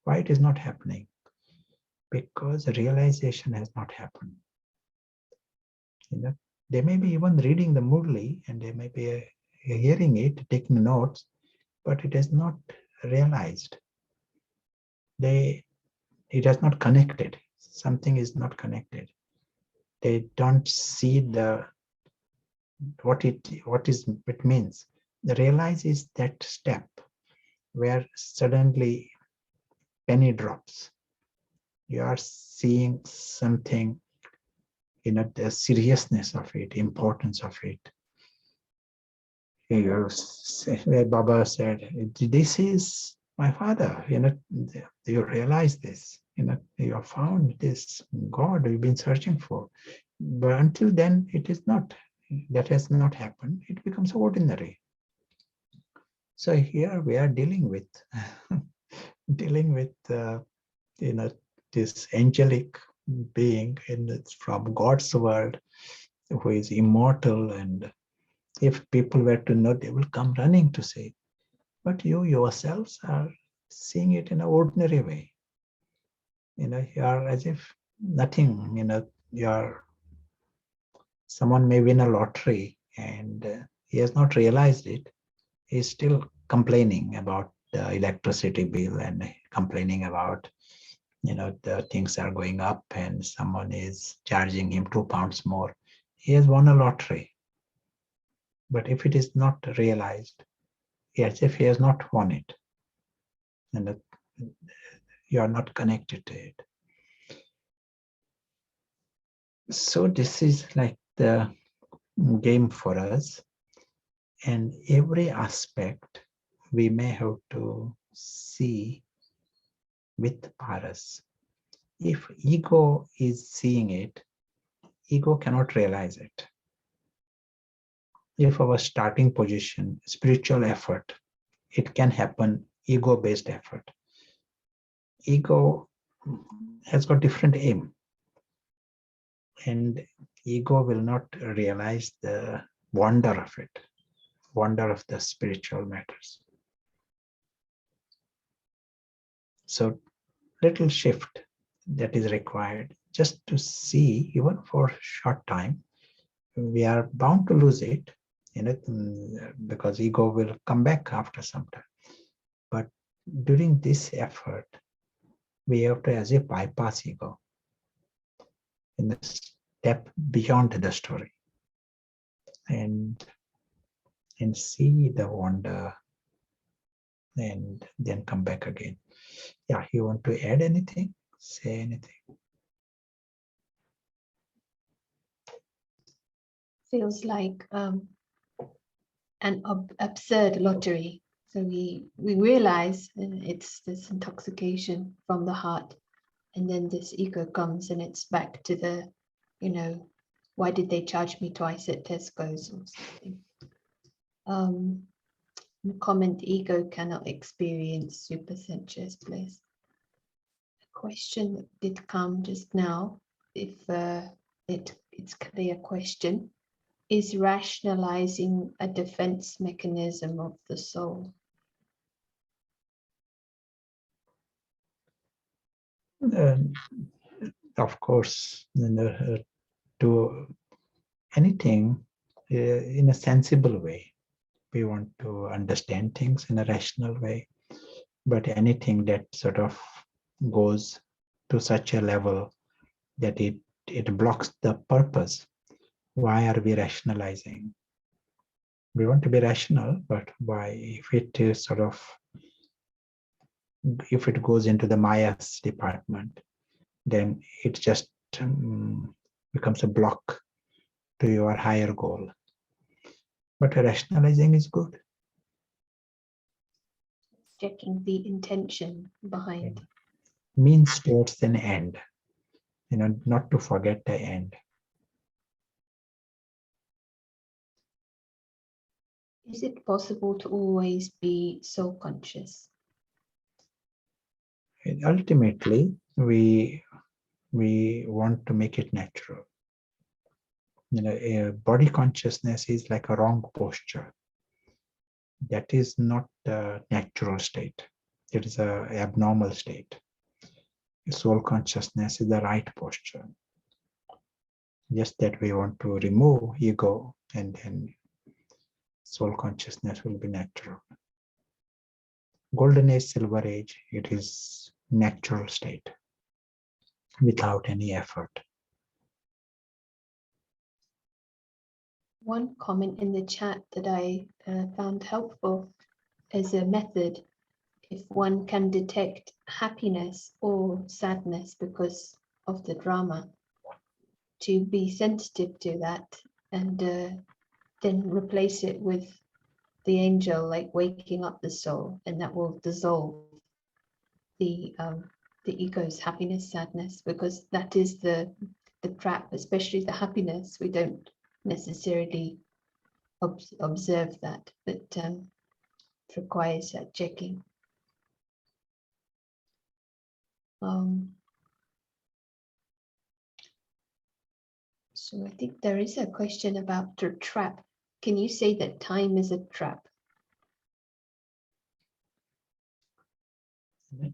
Why it is not happening? Because realization has not happened. They may be even reading the Murli and they may be hearing it, taking notes, but it is not realized. It has not connected. Something is not connected. They don't see what it means. The realize is that step where suddenly penny drops. You are seeing something, the seriousness of it, importance of it. Where Baba said, "This is my father." You realize this. You have found this God you've been searching for. But until then, it is not. That has not happened. It becomes ordinary. So here we are dealing with this angelic being from God's world who is immortal, and if people were to know, they will come running to say, but you yourselves are seeing it in an ordinary way. You are as if nothing. Someone may win a lottery and he has not realized it. He's still complaining about the electricity bill and complaining about the things are going up and someone is charging him £2 more. He has won a lottery. But if it is not realized, as if he has not won it, and you are not connected to it. So this is like the game for us, and every aspect we may have to see with paras. If ego is seeing it, ego cannot realize it. If our starting position, spiritual effort, it can happen ego-based effort. Ego has got different aim, and ego will not realize the wonder of it, wonder of the spiritual matters. So little shift that is required just to see, even for short time. We are bound to lose it, because ego will come back after some time. But during this effort, we have to as a bypass ego in a step beyond the story and see the wonder and then come back again. Yeah, you want to add anything? Say anything? Feels like an absurd lottery. So we realize it's this intoxication from the heart, and then this ego comes and it's back to the, why did they charge me twice at Tesco's or something? Comment: ego cannot experience supersensuous bliss. A question that did come just now, if it's clear question. Is rationalizing a defense mechanism of the soul? Of course, to anything in a sensible way. We want to understand things in a rational way, but anything that sort of goes to such a level that it blocks the purpose. Why are we rationalizing? We want to be rational, but why? If it is if it goes into the Maya's department, then it just becomes a block to your higher goal. But rationalizing is good. Checking the intention behind. Means towards an end, not to forget the end. Is it possible to always be soul conscious? And ultimately, we want to make it natural. A body consciousness is like a wrong posture. That is not the natural state. It is a abnormal state. Soul consciousness is the right posture. Just that we want to remove ego, and then soul consciousness will be natural. Golden age, silver age, it is natural state without any effort. One comment in the chat that I found helpful as a method, if one can detect happiness or sadness because of the drama, to be sensitive to that and then replace it with the angel, like waking up the soul, and that will dissolve the ego's happiness, sadness, because that is the trap, especially the happiness. We don't necessarily observe that, but it requires that checking. So I think there is a question about the trap. Can you say that time is a trap?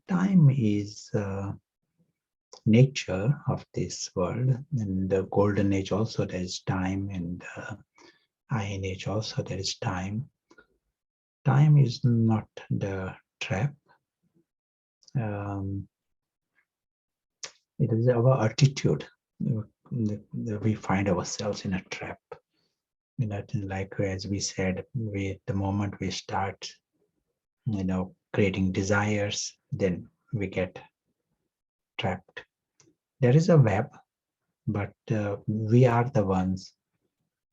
Time is nature of this world. In the golden age also there is time, and iron age also there is time. Time is not the trap. It is our attitude. We find ourselves in a trap. Like as we said, the moment we start, creating desires, then we get trapped. There is a web, but we are the ones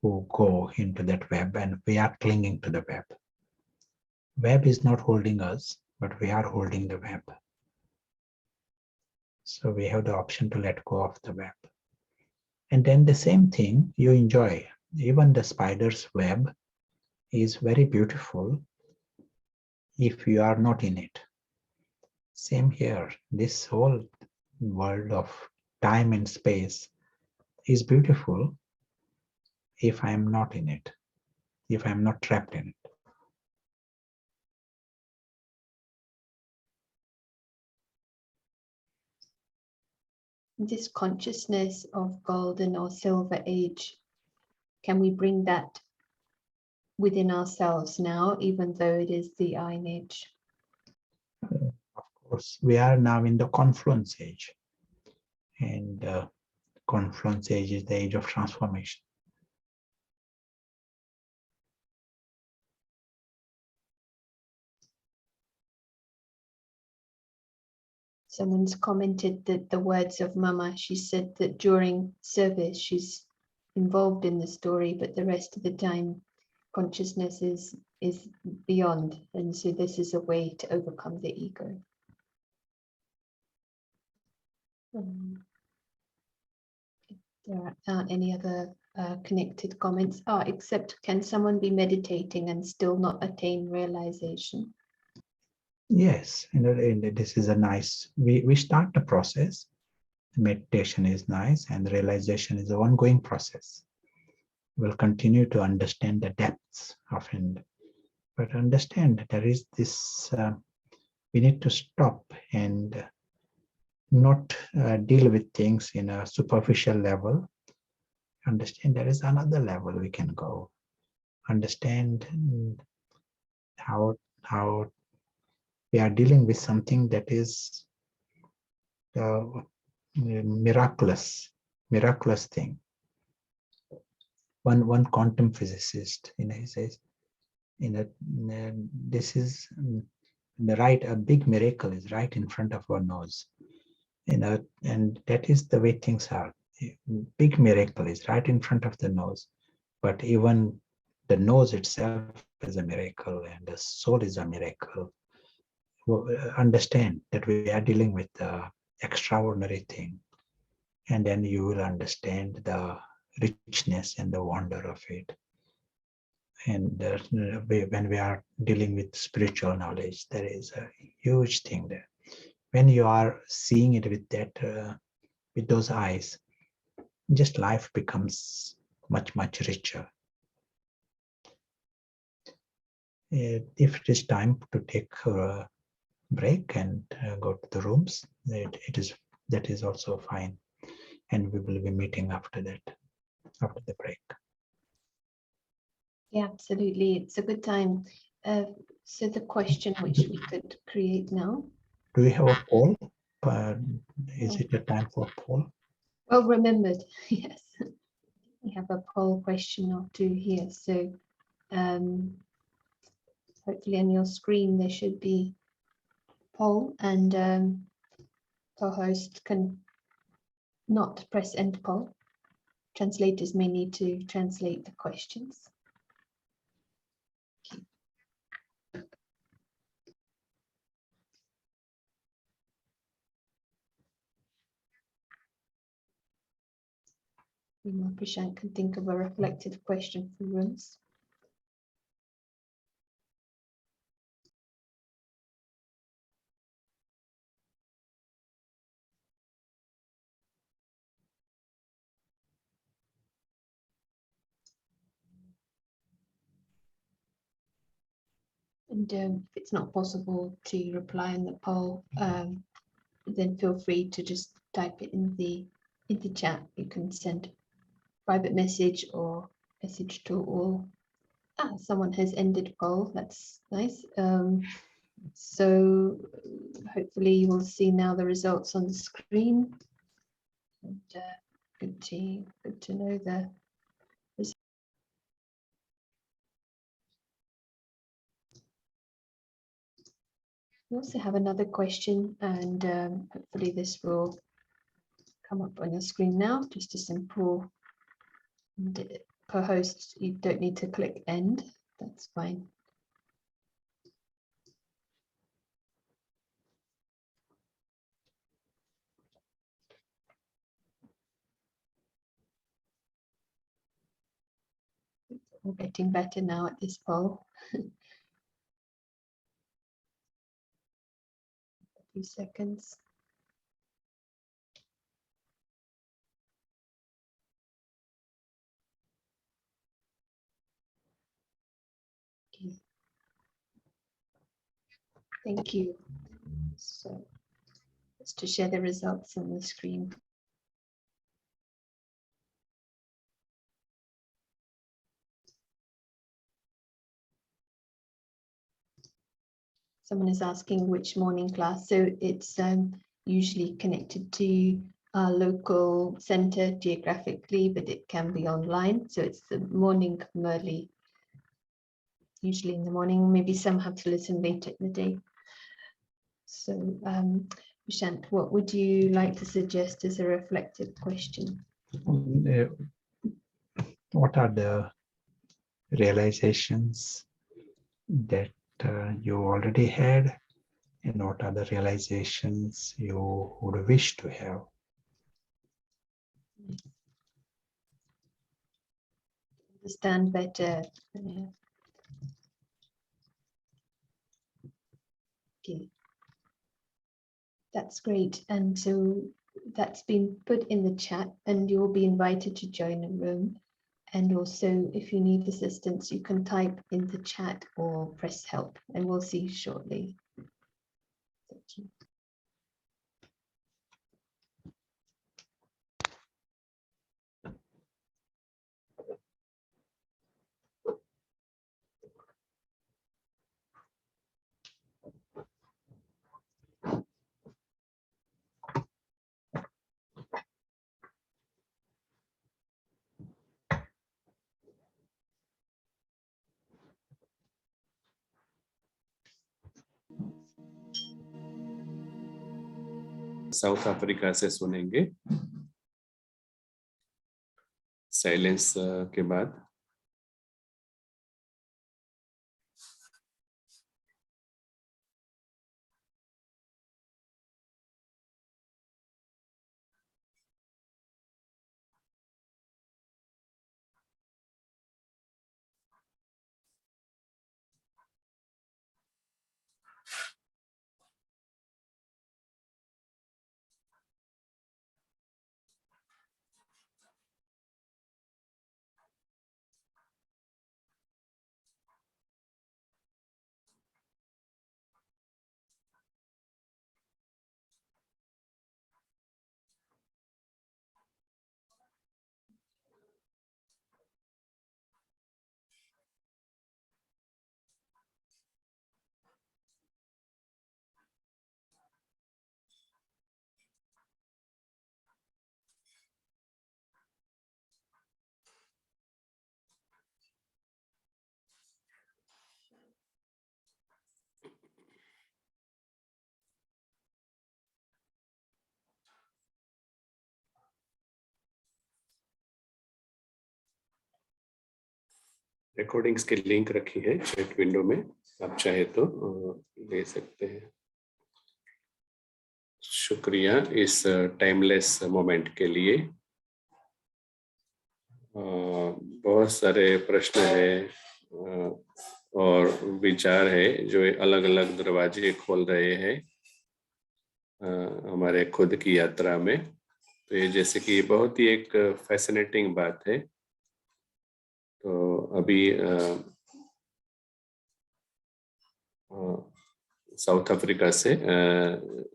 who go into that web, and we are clinging to the web. Web is not holding us, but we are holding the web. So we have the option to let go of the web. And then the same thing you enjoy. Even the spider's web is very beautiful if you are not in it. Same here. This whole world of time and space is beautiful if I am not in it, if I am not trapped in it. This consciousness of golden or silver age, can we bring that within ourselves now, even though it is the iron age? Of course, we are now in the confluence age, and confluence age is the age of transformation. Someone's commented that the words of Mama, she said that during service she's involved in the story, but the rest of the time consciousness is beyond, and so this is a way to overcome the ego. There aren't any other connected comments, except can someone be meditating and still not attain realization? Yes, this is a nice, we start the process. Meditation is nice, and realization is an ongoing process. We'll continue to understand the depths of it, but understand that there is this, we need to stop and not deal with things in a superficial level. Understand there is another level we can go. Understand how we are dealing with something that is miraculous thing. One quantum physicist, he says, this is a big miracle is right in front of our nose, and that is the way things are. Big miracle is right in front of the nose, but even the nose itself is a miracle, and the soul is a miracle. Understand that we are dealing with the extraordinary thing, and then you will understand the richness and the wonder of it. And when we are dealing with spiritual knowledge, there is a huge thing there. When you are seeing it with that, with those eyes, just life becomes much richer. If it is time to take break and go to the rooms, that is also fine. And we will be meeting after that, after the break. Yeah, absolutely. It's a good time. So the question which we could create now. Do we have a poll? Is it a time for poll? Oh, remembered. Yes. We have a poll question or two here. So hopefully on your screen there should be poll, and co-host can not press end poll. Translators may need to translate the questions. Meanwhile, Prashant can think of a reflective question for rooms. And if it's not possible to reply in the poll, then feel free to just type it in the chat. You can send private message or message to all. Someone has ended poll. That's nice. So hopefully you will see now the results on the screen. And, good to know the results. We also have another question, and hopefully this will come up on your screen now. Just a simple, and co-host, you don't need to click end. That's fine. We're getting better now at this poll. A few seconds. Okay. Thank you. So just to share the results on the screen. Someone is asking which morning class. So it's usually connected to our local center geographically, but it can be online. So it's the morning Murli, usually in the morning. Maybe some have to listen later in the day. So Prashant, what would you like to suggest as a reflective question? What are the realizations that you already had, and what are the realizations you would wish to have? Understand better. Okay. That's great. And so that's been put in the chat, and you'll be invited to join a room. And also, if you need assistance, you can type in the chat or press help, and we'll see you shortly. Thank you. South Africa से सुनेंगे silence के बाद। Recordings की link रखी है chat window में, आप चाहे तो ले सकते हैं। शुक्रिया इस टाइमलेस मोमेंट के लिए। बहुत सारे प्रश्न है और विचार है जो अलग अलग दरवाजे खोल रहे हैं हमारे खुद की यात्रा में। तो ये जैसे कि बहुत ही एक फैसिनेटिंग बात है। तो अभी साउथ अफ्रीका से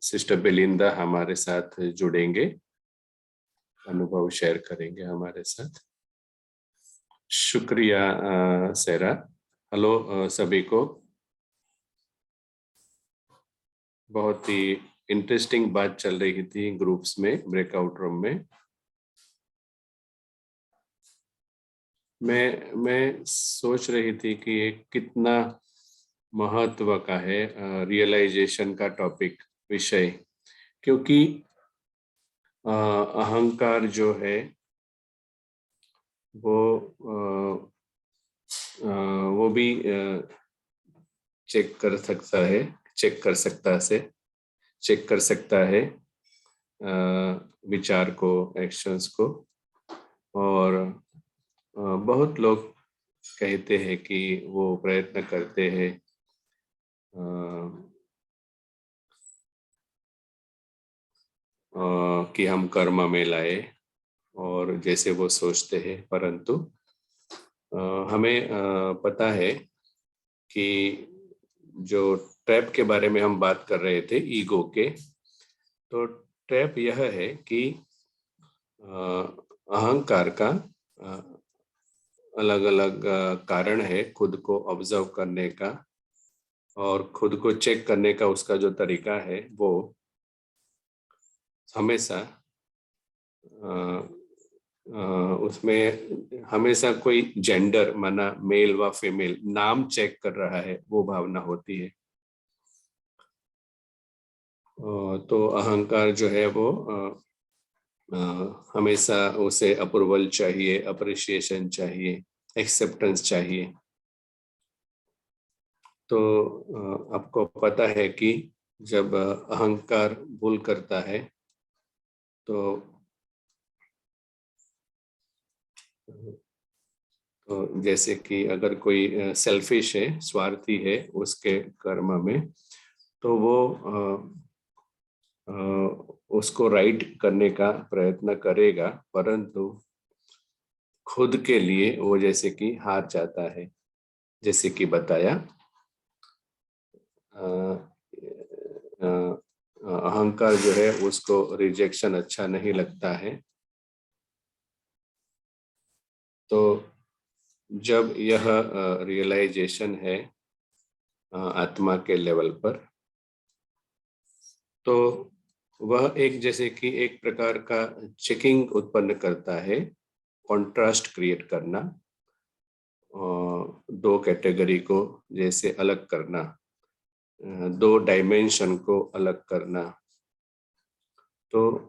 सिस्टर बेलिंदा हमारे साथ जुड़ेंगे, अनुभव शेयर करेंगे हमारे साथ। शुक्रिया सेरा। हेलो सभी को। बहुत ही इंटरेस्टिंग बात चल रही थी ग्रुप्स में, ब्रेकआउट रूम में। मैं सोच रही थी कि ये कितना महत्व का है रियलाइजेशन का टॉपिक, विषय, क्योंकि अहंकार जो है वो भी चेक कर सकता है विचार को, एक्शंस को। और बहुत लोग कहते हैं कि वो प्रयत्न करते हैं कि हम कर्म में लाए और जैसे वो सोचते हैं, परंतु हमें पता है कि जो ट्रैप के बारे में हम बात कर रहे थे, ईगो के, तो ट्रैप यह है कि अहंकार का अलग अलग कारण है खुद को ऑब्जर्व करने का, और खुद को चेक करने का उसका जो तरीका है वो हमेशा उसमें हमेशा कोई जेंडर, माना मेल व फीमेल, नाम चेक कर रहा है, वो भावना होती है। तो अहंकार जो है वो हमेशा उसे अप्रूवल चाहिए, अप्रिशिएशन चाहिए, एक्सेप्टेंस चाहिए। तो आपको पता है कि जब अहंकार भूल करता है तो जैसे कि अगर कोई सेल्फिश है, स्वार्थी है उसके कर्म में, तो वो उसको राइट करने का प्रयत्न करेगा, परंतु खुद के लिए वो जैसे कि हार जाता है। जैसे कि बताया, अहंकार जो है उसको रिजेक्शन अच्छा नहीं लगता है। तो जब यह रियलाइजेशन है आत्मा के लेवल पर, तो वह एक जैसे कि एक प्रकार का चेकिंग उत्पन्न करता है, कॉन्ट्रास्ट क्रिएट करना, दो कैटेगरी को जैसे अलग करना, दो डायमेंशन को अलग करना। तो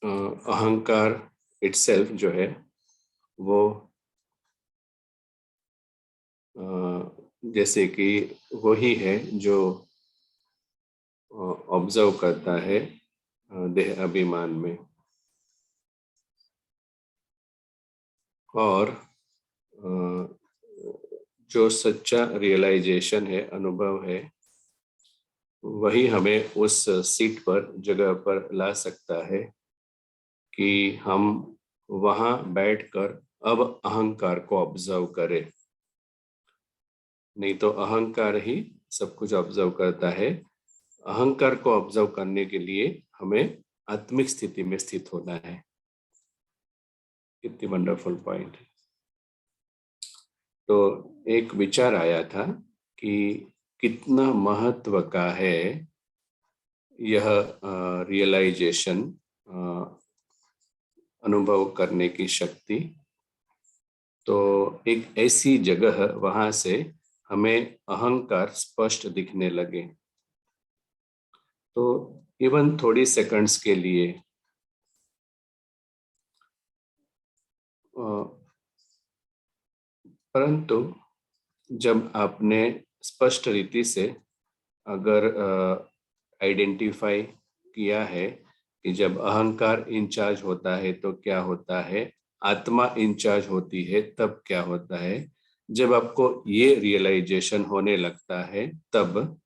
अहंकार इटसेल्फ जो है वो जैसे कि वही है जो ऑब्जर्व करता है देह अभिमान में, और जो सच्चा रियलाइजेशन है, अनुभव है, वही हमें उस सीट पर, जगह पर ला सकता है कि हम वहां बैठकर अब अहंकार को ऑब्जर्व करें। नहीं तो अहंकार ही सब कुछ ऑब्जर्व करता है। अहंकार को ऑब्जर्व करने के लिए हमें आत्मिक स्थिति में स्थित होना है। कितनी वंडरफुल पॉइंट। तो एक विचार आया था कि कितना महत्व का है यह रियलाइजेशन, अनुभव करने की शक्ति। तो एक ऐसी जगह, वहां से हमें अहंकार स्पष्ट दिखने लगे। तो इवन थोड़ी सेकंड्स के लिए परंतु जब आपने स्पष्ट रीति से अगर आइडेंटिफाई किया है कि जब अहंकार इंचार्ज होता है तो क्या होता है, आत्मा इंचार्ज होती है तब क्या होता है, जब आपको ये रियलाइजेशन होने लगता है तब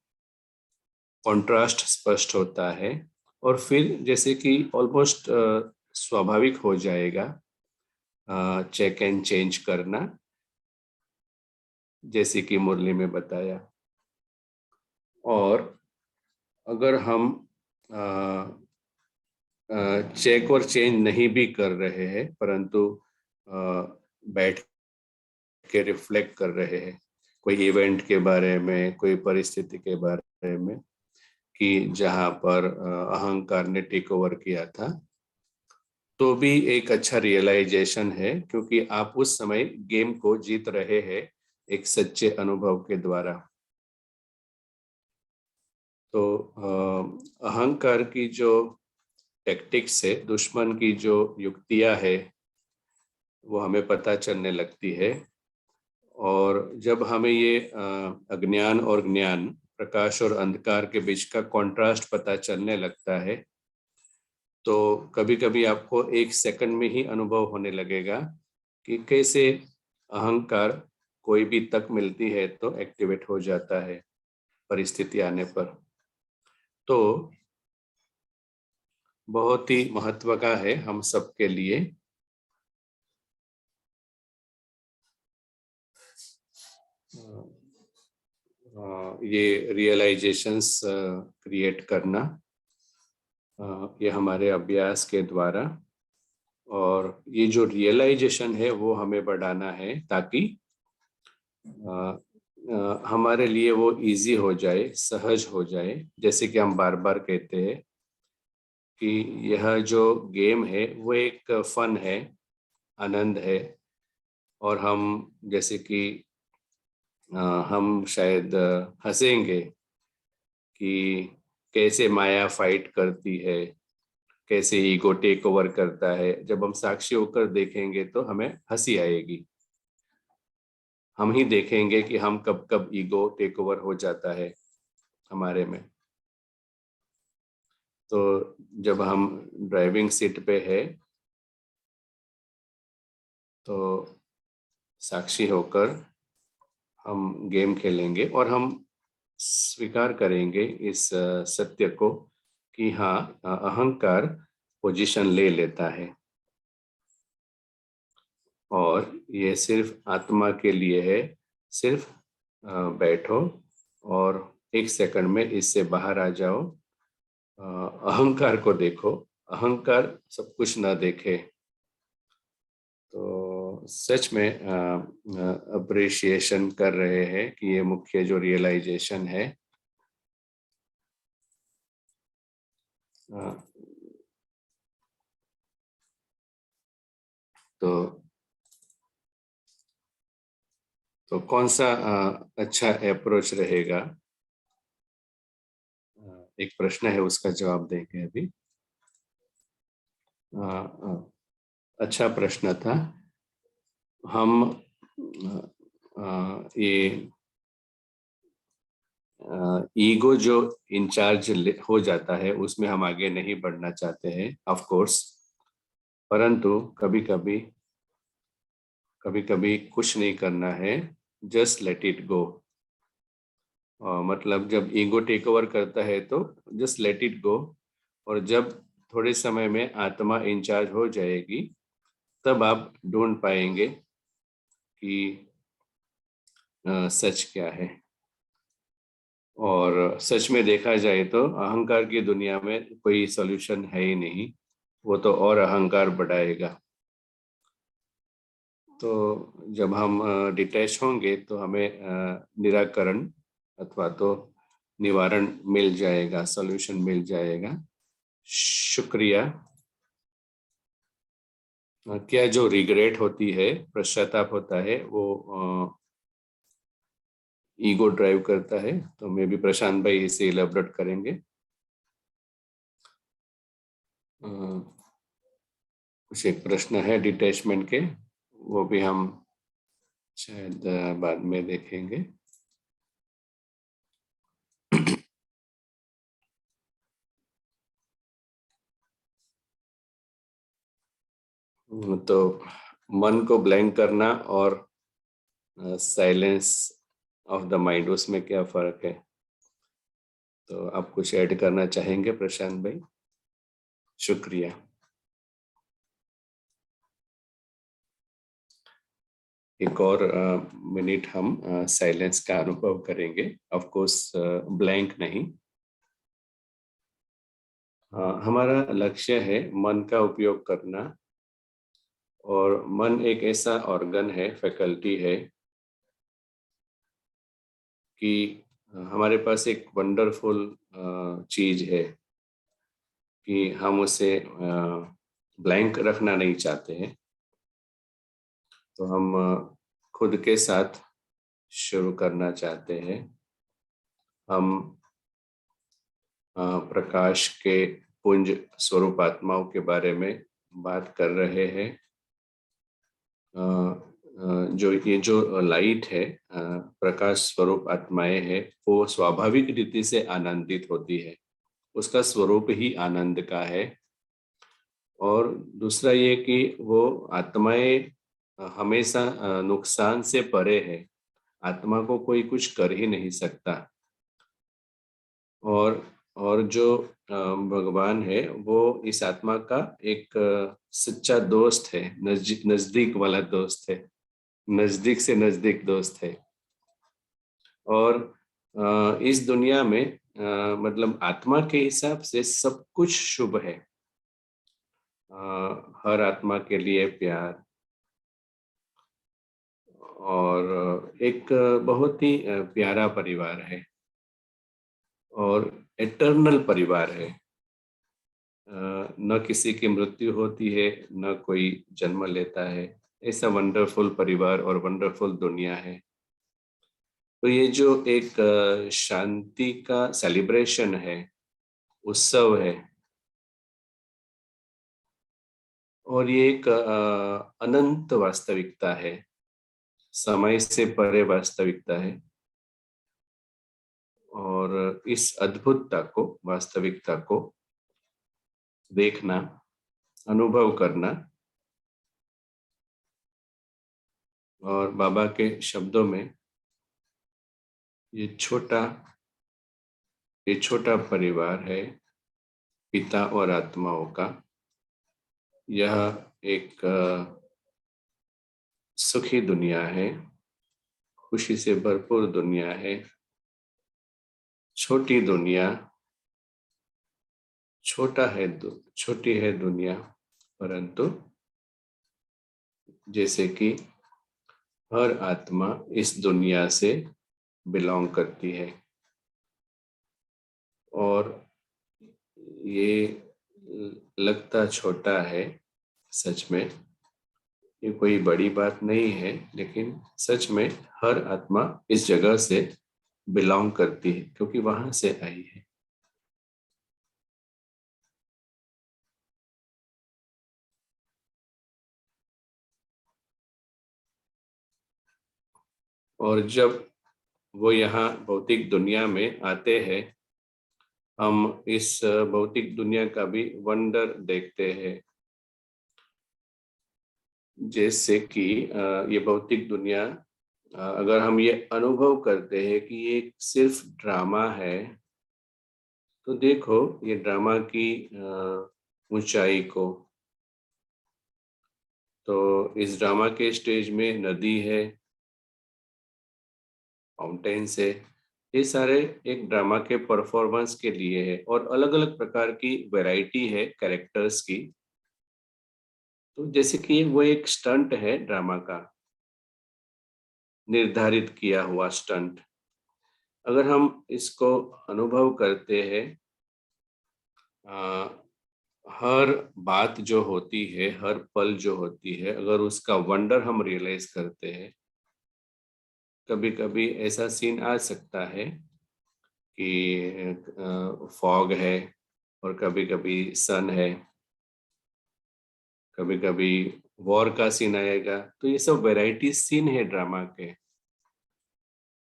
कॉन्ट्रास्ट स्पष्ट होता है और फिर जैसे कि ऑलमोस्ट स्वाभाविक हो जाएगा चेक एंड चेंज करना, जैसे कि मुरली में बताया। और अगर हम चेक और चेंज नहीं भी कर रहे हैं परंतु बैठ के रिफ्लेक्ट कर रहे हैं कोई इवेंट के बारे में, कोई परिस्थिति के बारे में कि जहां पर अहंकार ने टेक ओवर किया था, तो भी एक अच्छा रियलाइजेशन है क्योंकि आप उस समय गेम को जीत रहे हैं एक सच्चे अनुभव के द्वारा। तो अहंकार की जो टैक्टिक्स है, दुश्मन की जो युक्तियां है, वो हमें पता चलने लगती है। और जब हमें ये अज्ञान और ज्ञान, प्रकाश और अंधकार के बीच का कॉन्ट्रास्ट पता चलने लगता है तो कभी कभी आपको एक सेकंड में ही अनुभव होने लगेगा कि कैसे अहंकार कोई भी तक मिलती है तो एक्टिवेट हो जाता है परिस्थिति आने पर। तो बहुत ही महत्व का है हम सबके लिए। ये रियलाइजेशंस क्रिएट करना, ये हमारे अभ्यास के द्वारा, और ये जो रियलाइजेशन है वो हमें बढ़ाना है ताकि हमारे लिए वो इजी हो जाए, सहज हो जाए। जैसे कि हम बार बार कहते हैं कि यह जो गेम है वो एक फन है, आनंद है, और हम जैसे कि हम शायद हंसेंगे कि कैसे माया फाइट करती है, कैसे ईगो टेक ओवर करता है। जब हम साक्षी होकर देखेंगे तो हमें हंसी आएगी, हम ही देखेंगे कि हम कब कब ईगो टेक ओवर हो जाता है हमारे में। तो जब हम ड्राइविंग सीट पे है तो साक्षी होकर हम गेम खेलेंगे और हम स्वीकार करेंगे इस सत्य को कि हाँ, अहंकार पोजीशन ले लेता है और ये सिर्फ आत्मा के लिए है। सिर्फ बैठो और एक सेकंड में इससे बाहर आ जाओ। अहंकार को देखो, अहंकार सब कुछ ना देखे। तो सच में अप्रिशिएशन कर रहे हैं कि ये मुख्य जो रियलाइजेशन है तो कौन सा अच्छा अप्रोच रहेगा, एक प्रश्न है, उसका जवाब देंगे अभी। अच्छा प्रश्न था। हम ये ईगो जो इंचार्ज हो जाता है उसमें हम आगे नहीं बढ़ना चाहते हैं ऑफ कोर्स, परंतु कभी कभी कुछ नहीं करना है, जस्ट लेट इट गो। मतलब जब ईगो टेक ओवर करता है तो जस्ट लेट इट गो, और जब थोड़े समय में आत्मा इंचार्ज हो जाएगी तब आप ढूंढ पाएंगे कि सच क्या है। और सच में देखा जाए तो अहंकार की दुनिया में कोई सॉल्यूशन है ही नहीं, वो तो और अहंकार बढ़ाएगा। तो जब हम डिटैच होंगे तो हमें निराकरण अथवा तो निवारण मिल जाएगा, सॉल्यूशन मिल जाएगा। शुक्रिया। क्या जो रिग्रेट होती है, पश्चाताप होता है, वो ईगो ड्राइव करता है? तो मे भी प्रशांत भाई इसे इलेबोरेट करेंगे। कुछ एक प्रश्न है डिटैचमेंट के, वो भी हम शायद बाद में देखेंगे। तो मन को ब्लैंक करना और साइलेंस ऑफ द माइंड, उसमें क्या फर्क है? तो आप कुछ ऐड करना चाहेंगे प्रशांत भाई? शुक्रिया। एक और मिनट हम साइलेंस का अनुभव करेंगे, ऑफ कोर्स ब्लैंक नहीं। हमारा लक्ष्य है मन का उपयोग करना, और मन एक ऐसा ऑर्गन है, फैकल्टी है कि हमारे पास एक वंडरफुल चीज है कि हम उसे ब्लैंक रखना नहीं चाहते हैं। तो हम खुद के साथ शुरू करना चाहते हैं। हम प्रकाश के पुंज स्वरूप आत्माओं के बारे में बात कर रहे हैं। जो लाइट है, प्रकाश स्वरूप आत्माएं है, वो स्वाभाविक रीति से आनंदित होती है, उसका स्वरूप ही आनंद का है। और दूसरा ये कि वो आत्माएं हमेशा नुकसान से परे है, आत्मा को कोई कुछ कर ही नहीं सकता। और जो भगवान है वो इस आत्मा का एक सच्चा दोस्त है, नजदीक वाला दोस्त है, नजदीक से नजदीक दोस्त है। और इस दुनिया में मतलब आत्मा के हिसाब से सब कुछ शुभ है। हर आत्मा के लिए प्यार और एक बहुत ही प्यारा परिवार है और एटर्नल परिवार है। न किसी की मृत्यु होती है, न कोई जन्म लेता है। ऐसा वंडरफुल परिवार और वंडरफुल दुनिया है। तो ये जो एक शांति का सेलिब्रेशन है, उत्सव है, और ये एक अनंत वास्तविकता है, समय से परे वास्तविकता है। और इस अद्भुतता को, वास्तविकता को देखना, अनुभव करना, और बाबा के शब्दों में ये छोटा परिवार है पिता और आत्माओं का। यह एक सुखी दुनिया है, खुशी से भरपूर दुनिया है। छोटी दुनिया, छोटी है दुनिया, परंतु जैसे कि हर आत्मा इस दुनिया से बिलोंग करती है। और ये लगता छोटा है, सच में ये कोई बड़ी बात नहीं है, लेकिन सच में हर आत्मा इस जगह से बिलोंग करती है, क्योंकि वहां से आई है। और जब वो यहाँ भौतिक दुनिया में आते हैं, हम इस भौतिक दुनिया का भी वंडर देखते हैं। जैसे कि ये भौतिक दुनिया, अगर हम ये अनुभव करते हैं कि ये सिर्फ ड्रामा है, तो देखो ये ड्रामा की ऊंचाई को। तो इस ड्रामा के स्टेज में नदी है, माउंटेन्स है, ये सारे एक ड्रामा के परफॉर्मेंस के लिए है, और अलग अलग प्रकार की वैरायटी है कैरेक्टर्स की। तो जैसे कि वो एक स्टंट है ड्रामा का, निर्धारित किया हुआ स्टंट। अगर हम इसको अनुभव करते हैं, हर बात जो होती है, हर पल जो होती है, अगर उसका वंडर हम रियलाइज करते हैं, कभी कभी ऐसा सीन आ सकता है कि फॉग है और कभी कभी सन है, कभी कभी वॉर का सीन आएगा, तो ये सब वैरायटी सीन है ड्रामा के।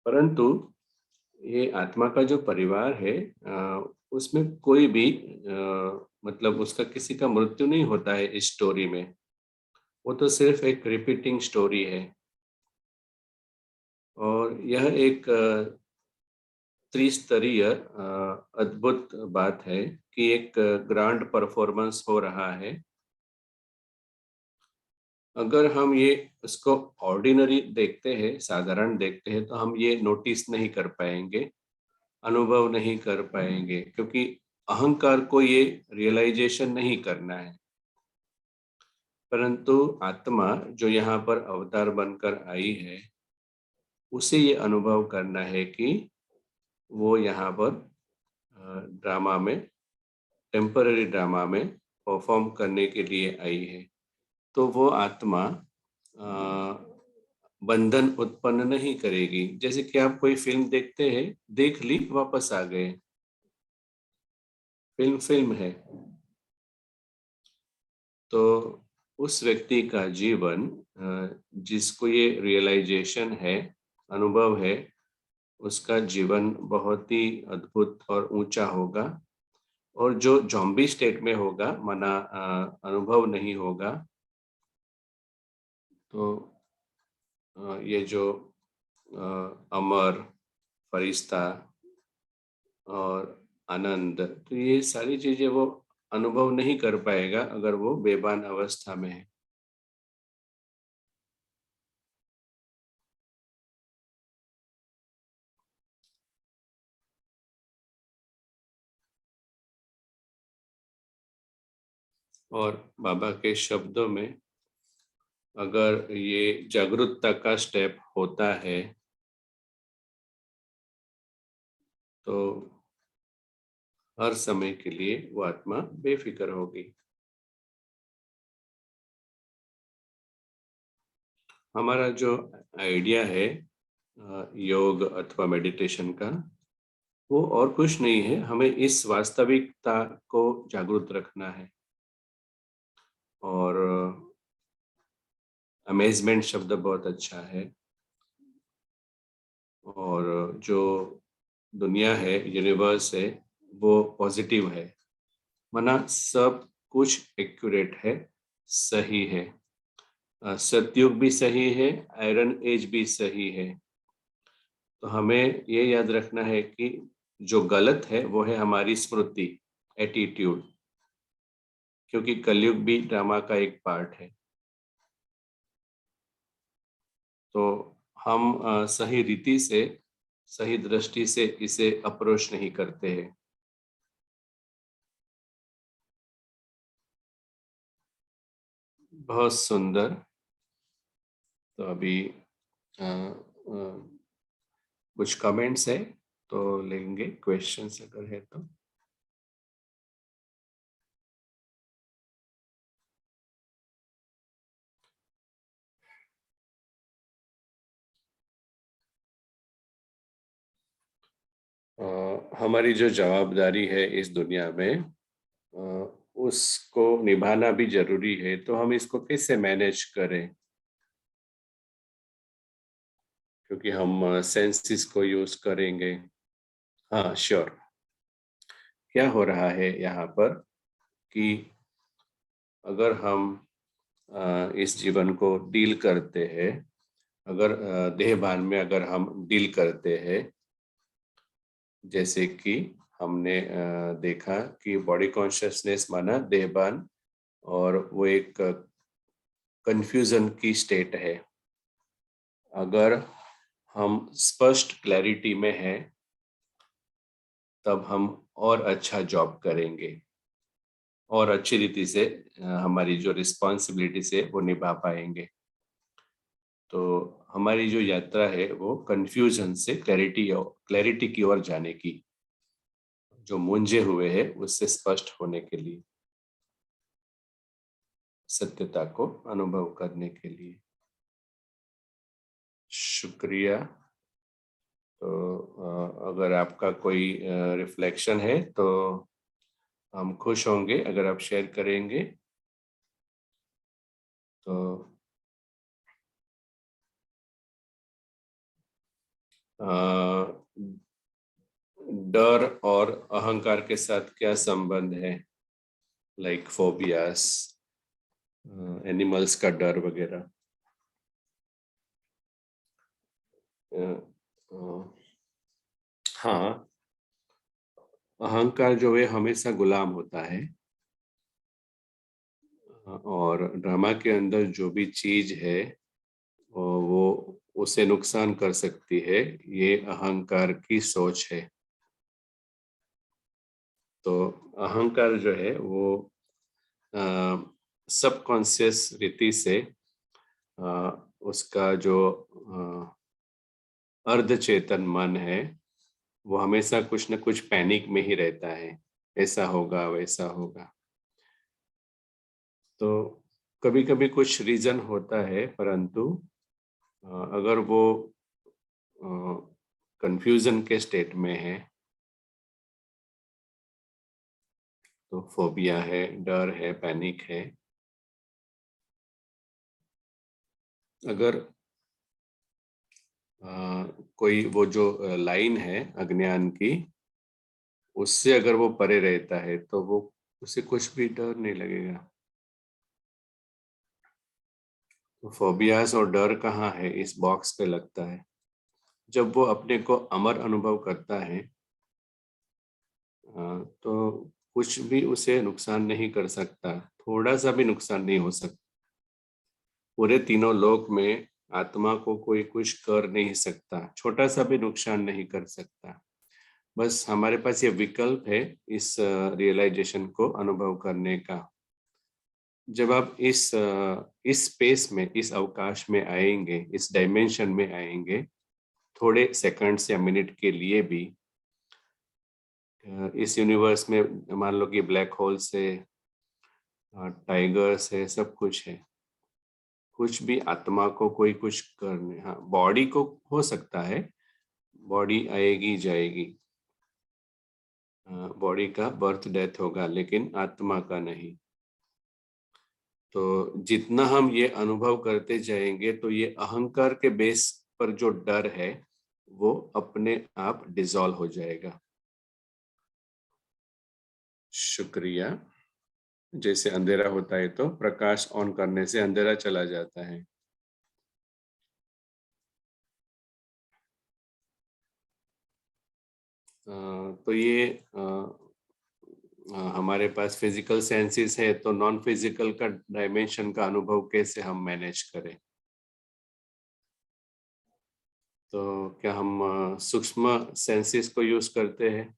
परंतु ये आत्मा का जो परिवार है, उसमें कोई भी मतलब उसका किसी का मृत्यु नहीं होता है इस स्टोरी में। वो तो सिर्फ एक रिपीटिंग स्टोरी है। और यह एक त्रिस्तरीय अद्भुत बात है कि एक ग्रांड परफॉर्मेंस हो रहा है। अगर हम ये उसको ऑर्डिनरी देखते हैं, साधारण देखते हैं, तो हम ये नोटिस नहीं कर पाएंगे, अनुभव नहीं कर पाएंगे, क्योंकि अहंकार को ये रियलाइजेशन नहीं करना है। परंतु आत्मा जो यहाँ पर अवतार बनकर आई है, उसे ये अनुभव करना है कि वो यहाँ पर ड्रामा में, टेम्पररी ड्रामा में परफॉर्म करने के लिए आई है। तो वो आत्मा बंधन उत्पन्न नहीं करेगी। जैसे कि आप कोई फिल्म देखते हैं, देख ली, वापस आ गए, फिल्म है। तो उस व्यक्ति का जीवन, जिसको ये रियलाइजेशन है, अनुभव है, उसका जीवन बहुत ही अद्भुत और ऊंचा होगा। और जो जॉम्बी स्टेट में होगा, माना अनुभव नहीं होगा, तो ये जो अमर, फरिश्ता और आनंद, तो ये सारी चीजें वो अनुभव नहीं कर पाएगा अगर वो बेभान अवस्था में है। और बाबा के शब्दों में, अगर ये जागरूकता का स्टेप होता है तो हर समय के लिए वो आत्मा बेफिक्र होगी। हमारा जो आइडिया है योग अथवा मेडिटेशन का, वो और कुछ नहीं है, हमें इस वास्तविकता को जागरूक रखना है। और अमेजमेंट शब्द बहुत अच्छा है। और जो दुनिया है, यूनिवर्स है, वो पॉजिटिव है, माना सब कुछ एक्यूरेट है, सही है। सतयुग भी सही है, आयरन एज भी सही है। तो हमें ये याद रखना है कि जो गलत है वो है हमारी स्मृति, एटीट्यूड, क्योंकि कलयुग भी ड्रामा का एक पार्ट है। तो हम सही रीति से, सही दृष्टि से इसे अप्रोच नहीं करते हैं। बहुत सुंदर। तो अभी कुछ कमेंट्स है तो लेंगे, क्वेश्चंस अगर है तो। हमारी जो जवाबदारी है इस दुनिया में, उसको निभाना भी जरूरी है। तो हम इसको कैसे मैनेज करें, क्योंकि हम सेंसेस को यूज करेंगे। हाँ, श्योर। क्या हो रहा है यहाँ पर कि अगर हम इस जीवन को डील करते हैं, अगर देहभान में अगर हम डील करते हैं, जैसे कि हमने देखा कि बॉडी कॉन्शियसनेस माना देहभान, और वो एक कंफ्यूजन की स्टेट है। अगर हम स्पष्ट क्लैरिटी में हैं, तब हम और अच्छा जॉब करेंगे और अच्छी रीति से हमारी जो रिस्पॉन्सिबिलिटी से वो निभा पाएंगे। तो हमारी जो यात्रा है वो कंफ्यूजन से क्लैरिटी की ओर जाने की, जो मूंझे हुए हैं उससे स्पष्ट होने के लिए, सत्यता को अनुभव करने के लिए। शुक्रिया। तो अगर आपका कोई रिफ्लेक्शन है तो हम खुश होंगे अगर आप शेयर करेंगे। तो डर और अहंकार के साथ क्या संबंध है, लाइक फोबियास, एनिमल्स का डर वगैरह? हाँ, अहंकार जो है हमेशा गुलाम होता है, और ड्रामा के अंदर जो भी चीज है वो उसे नुकसान कर सकती है, ये अहंकार की सोच है। तो अहंकार जो है वो सबकॉन्शियस रीति से उसका जो अर्धचेतन मन है वो हमेशा कुछ न कुछ पैनिक में ही रहता है, ऐसा होगा वैसा होगा। तो कभी कभी कुछ रीजन होता है, परंतु अगर वो कंफ्यूजन के स्टेट में है तो फोबिया है, डर है, पैनिक है। अगर कोई वो जो लाइन है अज्ञान की, उससे अगर वो परे रहता है तो वो उसे कुछ भी डर नहीं लगेगा। तो फोबियास और डर कहाँ है? इस बॉक्स पे लगता है। जब वो अपने को अमर अनुभव करता है तो कुछ भी उसे नुकसान नहीं कर सकता, थोड़ा सा भी नुकसान नहीं हो सकता। पूरे तीनों लोक में आत्मा को कोई कुछ कर नहीं सकता, छोटा सा भी नुकसान नहीं कर सकता। बस हमारे पास ये विकल्प है इस रियलाइजेशन को अनुभव करने का। जब आप इस स्पेस में, इस अवकाश में आएंगे, इस डायमेंशन में आएंगे, थोड़े सेकंड्स या मिनट के लिए भी, इस यूनिवर्स में मान लो कि ब्लैक होल्स है, टाइगर्स है, सब कुछ है, कुछ भी आत्मा को कोई कुछ करने, हाँ बॉडी को हो सकता है, बॉडी आएगी जाएगी, बॉडी का बर्थ डेथ होगा, लेकिन आत्मा का नहीं। तो जितना हम ये अनुभव करते जाएंगे तो ये अहंकार के बेस पर जो डर है वो अपने आप डिसॉल्व हो जाएगा। शुक्रिया। जैसे अंधेरा होता है तो प्रकाश ऑन करने से अंधेरा चला जाता है। तो ये हमारे पास फिजिकल सेंसेस है, तो नॉन फिजिकल का डायमेंशन का अनुभव कैसे हम मैनेज करें? तो क्या हम सूक्ष्म सेंसेस को यूज करते हैं?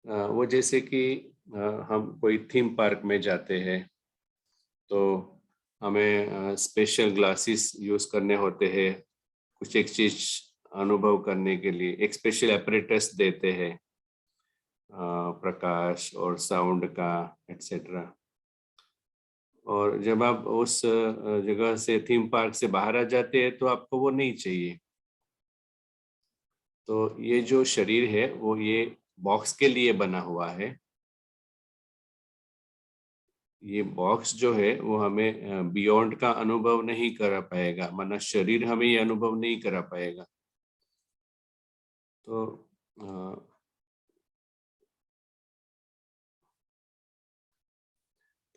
वो जैसे कि हम कोई थीम पार्क में जाते हैं तो हमें स्पेशल ग्लासेस यूज करने होते हैं कुछ एक चीज अनुभव करने के लिए, एक स्पेशल एपरेटस देते हैं प्रकाश और साउंड का, एटसेट्रा। और जब आप उस जगह से, थीम पार्क से बाहर आ जाते हैं तो आपको वो नहीं चाहिए। तो ये जो शरीर है वो ये बॉक्स के लिए बना हुआ है। ये बॉक्स जो है वो हमें बियॉन्ड का अनुभव नहीं करा पाएगा, माना शरीर हमें ये अनुभव नहीं करा पाएगा। तो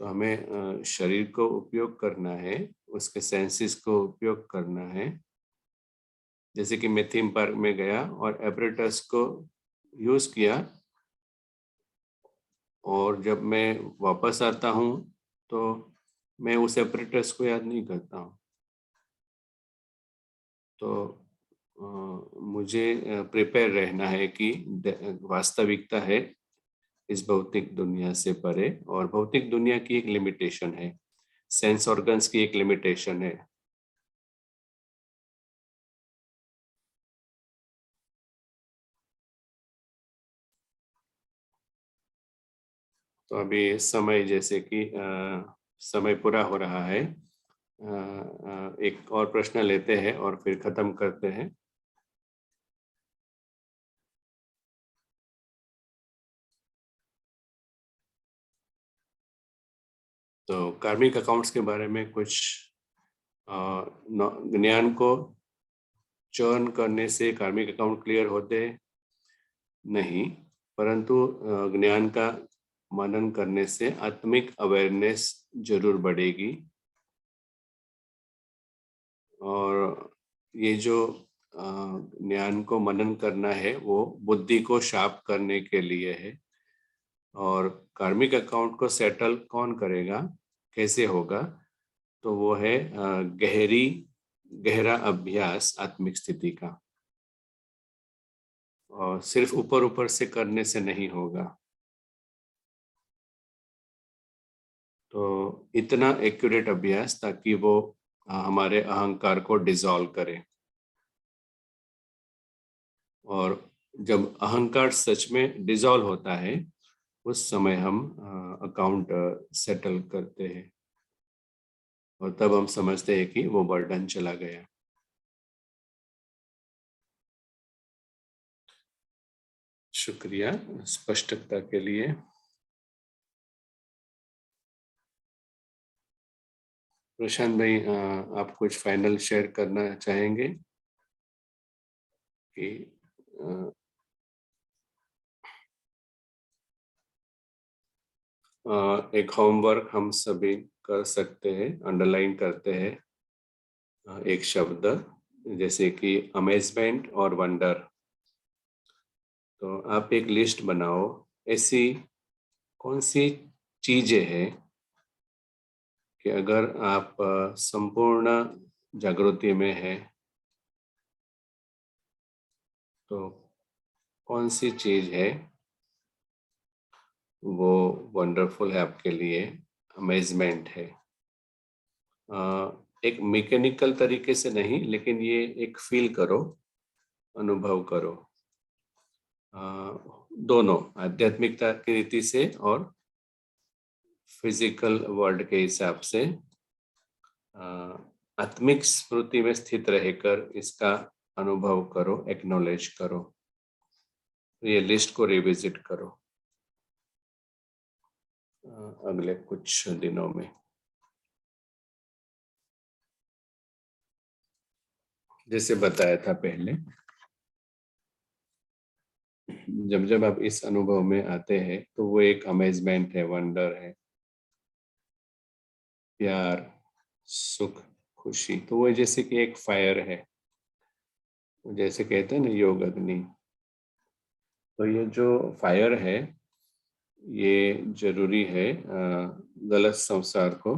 हमें शरीर को उपयोग करना है, उसके सेंसेस को उपयोग करना है। जैसे कि मैं थीम पार्क में गया और एपरेटस को यूज किया, और जब मैं वापस आता हूँ तो मैं उस एपरेटस को याद नहीं करता हूँ। तो मुझे प्रिपेयर रहना है कि वास्तविकता है इस भौतिक दुनिया से परे, और भौतिक दुनिया की एक लिमिटेशन है, सेंस ऑर्गन्स की एक लिमिटेशन है। तो अभी समय, जैसे कि समय पूरा हो रहा है, एक और प्रश्न लेते हैं और फिर खत्म करते हैं। तो कार्मिक अकाउंट्स के बारे में कुछ ज्ञान को चयन करने से कार्मिक अकाउंट क्लियर होते नहीं, परंतु ज्ञान का मनन करने से आत्मिक अवेयरनेस जरूर बढ़ेगी। और ये जो ज्ञान को मनन करना है वो बुद्धि को शार्प करने के लिए है। और कार्मिक अकाउंट को सेटल कौन करेगा, कैसे होगा? तो वो है गहरा अभ्यास आत्मिक स्थिति का, और सिर्फ ऊपर ऊपर से करने से नहीं होगा। तो इतना एक्यूरेट अभ्यास ताकि वो हमारे अहंकार को डिसॉल्व करे। और जब अहंकार सच में डिसॉल्व होता है उस समय हम अकाउंट सेटल करते हैं, और तब हम समझते हैं कि वो बर्डन चला गया। शुक्रिया स्पष्टता के लिए। प्रशांत भाई, आप कुछ फाइनल शेयर करना चाहेंगे कि एक होमवर्क हम सभी कर सकते हैं, अंडरलाइन करते हैं एक शब्द जैसे कि अमेजमेंट और वंडर। तो आप एक लिस्ट बनाओ, ऐसी कौन सी चीजें हैं कि अगर आप संपूर्ण जागृति में है तो कौन सी चीज है वो वंडरफुल है आपके लिए, अमेजमेंट है। एक मैकेनिकल तरीके से नहीं, लेकिन ये एक फील करो, अनुभव करो, दोनों आध्यात्मिकता की रीति से और फिजिकल वर्ल्ड के हिसाब से आत्मिक स्मृति में स्थित रहकर इसका अनुभव करो, एक्नॉलेज करो। ये लिस्ट को रिविजिट करो अगले कुछ दिनों में। जैसे बताया था पहले, जब जब आप इस अनुभव में आते हैं तो वो एक अमेजमेंट है, वंडर है, प्यार, सुख, खुशी। तो वो जैसे कि एक फायर है, जैसे कहते हैं ना योग अग्नि। तो ये जो फायर है ये जरूरी है गलत संसार को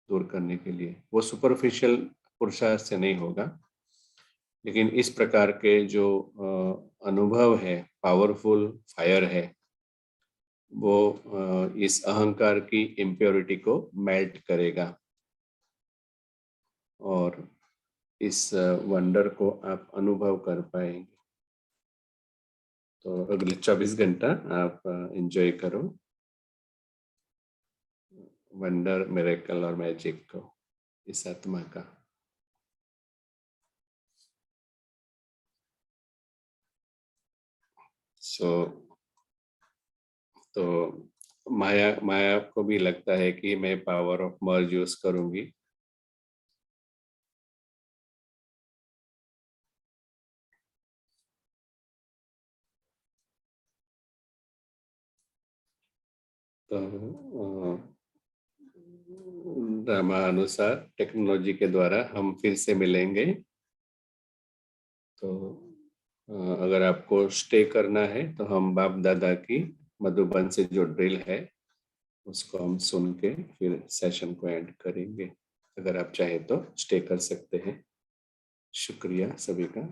दूर करने के लिए। वो सुपरफिशियल पुरुषार्थ से नहीं होगा, लेकिन इस प्रकार के जो अनुभव है, पावरफुल फायर है, वो इस अहंकार की इम्प्योरिटी को मेल्ट करेगा और इस वंडर को आप अनुभव कर पाएंगे। तो अगले 24 घंटा आप एंजॉय करो वंडर, मिरेकल और मैजिक को, इस आत्मा का। तो माया को भी लगता है कि मैं पावर ऑफ मर्ज यूज करूंगी। तो ड्रामा टेक्नोलॉजी के द्वारा हम फिर से मिलेंगे। तो अगर आपको स्टे करना है तो हम बाप दादा की मधुबन से जो ड्रिल है उसको हम सुन के फिर सेशन को एंड करेंगे। अगर आप चाहे तो स्टे कर सकते हैं। शुक्रिया सभी का।